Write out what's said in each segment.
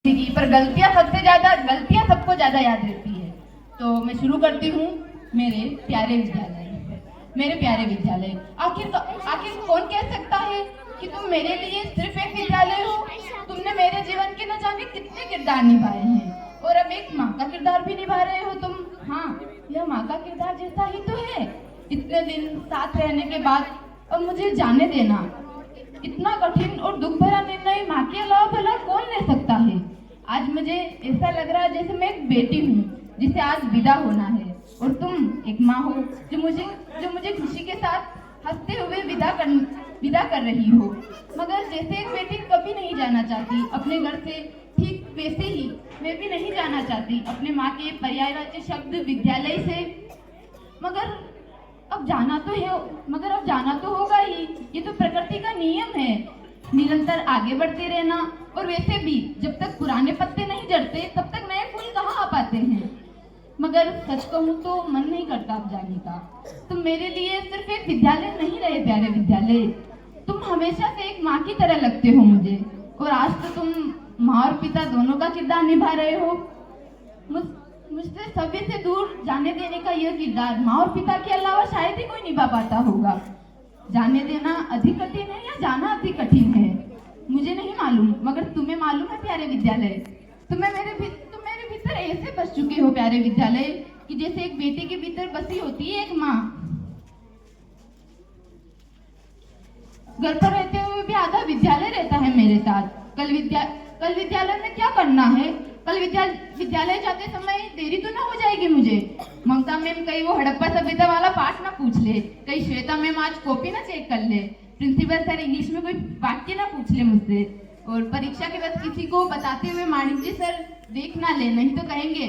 की, पर गलतियां सबको ज्यादा याद रहती है। तो मैं शुरू करती हूँ। मेरे प्यारे विद्यालय, आखिर कौन कह सकता है कि तुम मेरे लिए सिर्फ एक विद्यालय हो। तुमने मेरे जीवन के न जाने कितने किरदार निभाए हैं, और अब एक माँ का किरदार भी निभा रहे हो तुम। हाँ, यह माँ का किरदार जैसा ही तो है। इतने दिन साथ रहने के बाद अब मुझे जाने देना, इतना कठिन और दुख भरा निर्णय माँ के अलावा भला कौन ले सकता है। आज मुझे ऐसा लग रहा है जैसे मैं एक बेटी हूँ जिसे आज विदा होना है, और तुम एक माँ हो जो मुझे खुशी के साथ हंसते हुए विदा कर रही हो। मगर जैसे एक बेटी कभी नहीं जाना चाहती अपने घर से, ठीक वैसे ही मैं भी नहीं जाना चाहती अपने माँ के पर्यायवाची शब्द विद्यालय से। मगर अब जाना तो होगा ही। ये तो प्रकृति का नियम है, निरंतर आगे बढ़ते रहना। और वैसे भी जब तक पुराने पत्ते नहीं झड़ते तब तक नए फूल कहाँ आ पाते हैं। मगर सच कहूँ तो मन नहीं करता अब जाने का। तुम मेरे लिए सिर्फ एक विद्यालय नहीं रहे प्यारे विद्यालय, तुम हमेशा से एक माँ की तरह लगते हो मुझे। और आज तो तुम माँ और पिता दोनों का किरदार निभा रहे हो। मुझसे सभी से दूर जाने देने का यह किरदार माँ और पिता के अलावा शायद ही कोई निभा पाता होगा। जाने देना अधिक कठिन है या जाना अधिक कठिन है, मुझे नहीं मालूम, मगर तुम्हें मालूम है प्यारे विद्यालय। तुम मेरे भीतर ऐसे बस चुके हो प्यारे विद्यालय कि जैसे एक बेटे के भीतर बसी होती है एक माँ। घर पर रहते हुए भी आधा विद्यालय रहता है मेरे साथ। कल विद्यालय में क्या करना है? कल विद्यालय जाते समय देरी तो ना हो जाएगी मुझे? ममता मैम कहीं वो हड़प्पा सभ्यता वाला पाठ ना पूछ ले, कहीं श्वेता मैम आज कॉपी ना चेक कर ले, प्रिंसिपल सर इंग्लिश में कोई वाक्य ना पूछ ले मुझसे, और परीक्षा के बाद किसी को बताते हुए मानिक जी सर देख ना ले, नहीं तो कहेंगे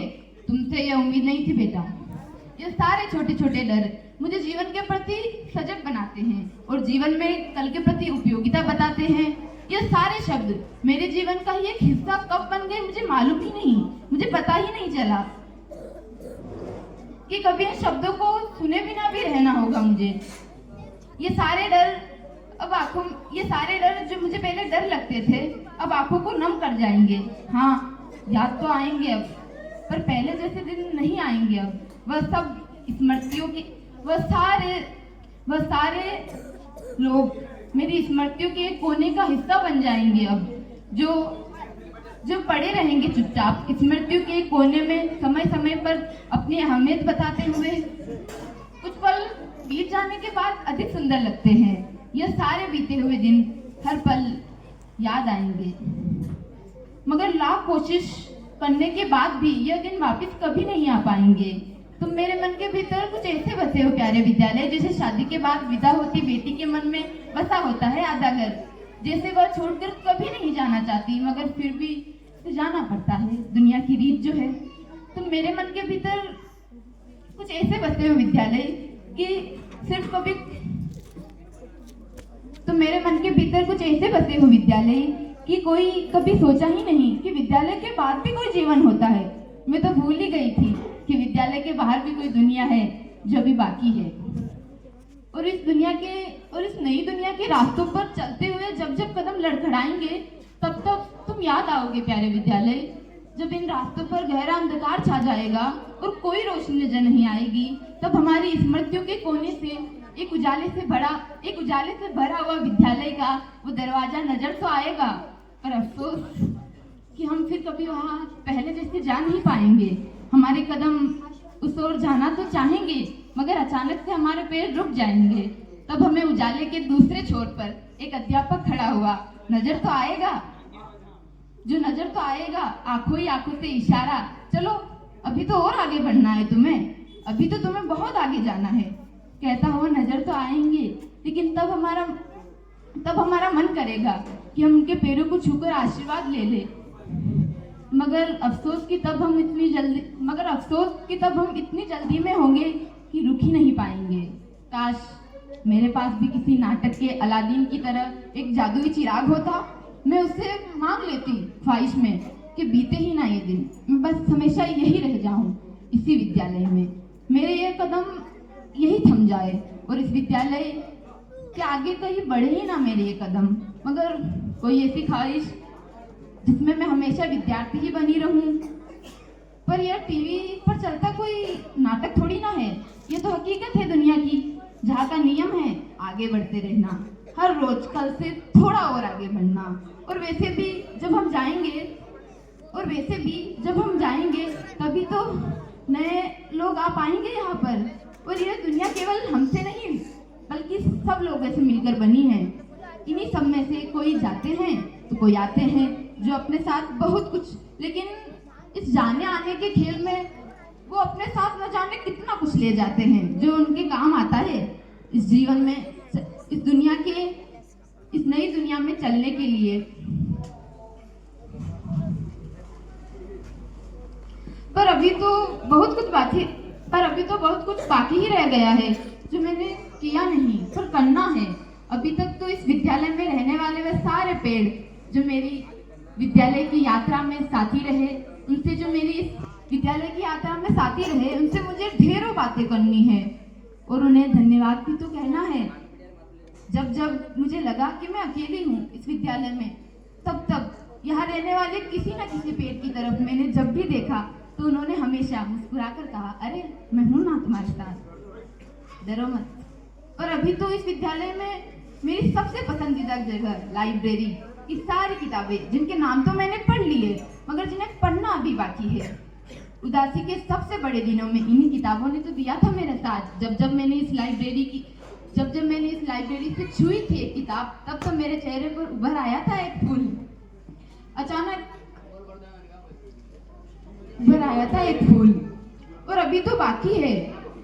तुमसे यह उम्मीद नहीं थी बेटा। ये सारे छोटे छोटे डर मुझे जीवन के प्रति सजग बनाते हैं और जीवन में कल के प्रति उपयोगिता बताते हैं। ये सारे शब्द मेरे जीवन का ही एक हिस्सा कब बन गए मुझे मालूम ही नहीं, मुझे पता ही नहीं चला कि कभी इन शब्दों को सुने बिना भी रहना होगा मुझे। ये सारे डर जो मुझे पहले डर लगते थे अब आंखों को नम कर जाएंगे। हाँ, याद तो आएंगे अब, पर पहले जैसे दिन नहीं आएंगे अब। वह सब स्मृतियों की वह सारे लोग मेरी स्मृतियों के एक कोने का हिस्सा बन जाएंगे अब, जो पड़े रहेंगे चुपचाप स्मृतियों के एक कोने में, समय समय पर अपनी अहमियत बताते हुए। कुछ पल बीत जाने के बाद अधिक सुंदर लगते हैं। यह सारे बीते हुए दिन हर पल याद आएंगे, मगर लाख कोशिश करने के बाद भी यह दिन वापस कभी नहीं आ पाएंगे। तुम मेरे मन के भीतर कुछ ऐसे बसे हो प्यारे विद्यालय, जैसे शादी के बाद विदा होती बेटी के मन में बसा होता है आधा घर, जैसे वह छोड़कर कभी नहीं जाना चाहती मगर फिर भी जाना पड़ता है, दुनिया की रीत जो है। तुम मेरे मन के भीतर कुछ ऐसे बसे हो विद्यालय कि सिर्फ कभी तुम मेरे मन के भीतर कुछ ऐसे बसे हो विद्यालय कि कोई कभी सोचा ही नहीं कि विद्यालय के बाद भी कोई जीवन होता है। मैं तो भूल ही गई थी कि विद्यालय के बाहर भी कोई दुनिया है जो भी बाकी है। और इस नई दुनिया के रास्तों पर चलते हुए जब जब कदम लड़खड़ाएंगे तब तब तुम याद आओगे प्यारे विद्यालय। जब इन रास्तों पर गहरा अंधकार छा जाएगा और कोई रोशनी नजर नहीं आएगी, तब हमारी स्मृतियों के कोने से एक उजाले से भरा हुआ विद्यालय का वो दरवाजा नजर तो आएगा, पर अफसोस कि हम फिर कभी वहाँ पहले जैसे जा नहीं पाएंगे। हमारे कदम उस ओर जाना तो चाहेंगे मगर अचानक से हमारे पैर रुक जाएंगे। तब हमें उजाले के दूसरे छोर पर एक अध्यापक खड़ा हुआ नजर तो आएगा, आंखों ही आंखों से इशारा, चलो अभी तो और आगे बढ़ना है तुम्हें, अभी तो तुम्हें बहुत आगे जाना है, कहता हुआ नजर तो आएंगे। लेकिन तब हमारा मन करेगा कि हम उनके पैरों को छूकर आशीर्वाद ले ले, मगर अफसोस कि तब हम इतनी जल्दी में होंगे कि रुक ही नहीं पाएंगे। काश मेरे पास भी किसी नाटक के अलादीन की तरह एक जादुई चिराग होता, मैं उससे मांग लेती ख्वाहिश में कि बीते ही ना ये दिन, मैं बस हमेशा यही रह जाऊं इसी विद्यालय में, मेरे ये कदम यही थम जाए और इस विद्यालय के आगे कहीं बढ़े ही ना मेरे ये कदम। मगर कोई ऐसी ख्वाहिश जिसमें मैं हमेशा विद्यार्थी ही बनी रहूं। पर यह टीवी पर चलता कोई नाटक थोड़ी ना है, ये तो हकीकत है दुनिया की, जहाँ का नियम है आगे बढ़ते रहना, हर रोज कल से थोड़ा और आगे बढ़ना। और वैसे भी जब हम जाएंगे तभी तो नए लोग आ पाएंगे यहाँ पर। और यह दुनिया केवल हमसे नहीं बल्कि सब लोगों से मिलकर बनी है। इन्हीं सब में से कोई जाते हैं तो कोई आते हैं, जो अपने साथ बहुत कुछ, लेकिन इस जाने आने के खेल में वो अपने साथ न जाने कितना कुछ ले जाते हैं, जो उनके काम आता है इस जीवन में, इस नई दुनिया में चलने के लिए। पर अभी तो बहुत कुछ बाकी ही रह गया है, जो मैंने किया नहीं पर करना है। अभी तक तो इस विद्यालय में रहने वाले वे सारे पेड़ जो मेरी विद्यालय की यात्रा में साथी रहे, उनसे मुझे ढेरों बातें करनी है और उन्हें धन्यवाद भी तो कहना है। जब मुझे लगा कि मैं अकेली हूँ इस विद्यालय में, तब यहाँ रहने वाले किसी न किसी पेड़ की तरफ मैंने जब भी देखा तो उन्होंने हमेशा मुस्कुराकर कहा, अरे मैं हूं ना तुम्हारे साथ, डरो मत। और अभी तो इस विद्यालय में मेरी सबसे पसंदीदा जगह लाइब्रेरी की सारी किताबें, जिनके नाम तो मैंने पढ़ लिए मगर जिन्हें पढ़ना अभी बाकी है। उदासी के सबसे बड़े दिनों में इन्हीं किताबों ने तो दिया था मेरा साथ। जब मैंने इस लाइब्रेरी से छुई थी एक किताब, तब तो मेरे चेहरे पर उभर आया था एक फूल। अचानक उभर आया था एक फूल। और अभी तो बाकी है